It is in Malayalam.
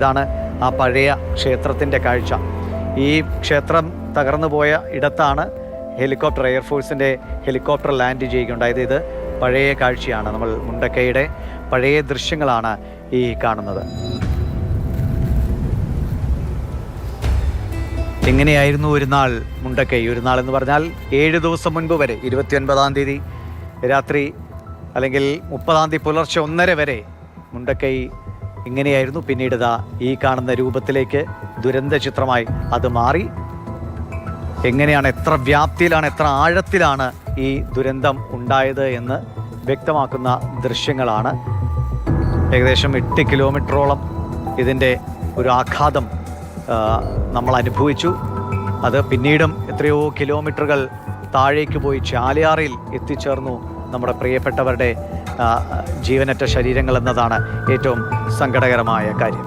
ഇതാണ് ആ പഴയ ക്ഷേത്രത്തിൻ്റെ കാഴ്ച. ഈ ക്ഷേത്രം തകർന്നു പോയ ഇടത്താണ് ഹെലികോപ്റ്റർ, എയർഫോഴ്സിൻ്റെ ഹെലികോപ്റ്റർ ലാൻഡ് ചെയ്യുകയുണ്ടായത്. ഇത് പഴയ കാഴ്ചയാണ്. നമ്മൾ മുണ്ടക്കൈയുടെ പഴയ ദൃശ്യങ്ങളാണ് ഈ കാണുന്നത്. എങ്ങനെയായിരുന്നു ഒരു നാൾ മുണ്ടക്കൈ? ഒരു നാൾ എന്ന് പറഞ്ഞാൽ 7 ദിവസം മുൻപ് വരെ, 29-ാം തീയതി രാത്രി അല്ലെങ്കിൽ 30-ാം തീയതി പുലർച്ചെ 1:30 വരെ മുണ്ടക്കൈ ഇങ്ങനെയായിരുന്നു. പിന്നീട് ഇതാ ഈ കാണുന്ന രൂപത്തിലേക്ക് ദുരന്ത ചിത്രമായി അത് മാറി. എങ്ങനെയാണ്, എത്ര വ്യാപ്തിയിലാണ്, എത്ര ആഴത്തിലാണ് ഈ ദുരന്തം ഉണ്ടായത് എന്ന് വ്യക്തമാക്കുന്ന ദൃശ്യങ്ങളാണ്. ഏകദേശം 8 കിലോമീറ്ററോളം ഇതിൻ്റെ ഒരു ആഘാതം നമ്മൾ അനുഭവിച്ചു. അത് പിന്നീടും എത്രയോ കിലോമീറ്ററുകൾ താഴേക്ക് പോയി ചാലിയാറിൽ എത്തിച്ചേർന്നു നമ്മുടെ പ്രിയപ്പെട്ടവരുടെ ജീവനറ്റ ശരീരങ്ങൾ എന്നതാണ് ഏറ്റവും സങ്കടകരമായ കാര്യം.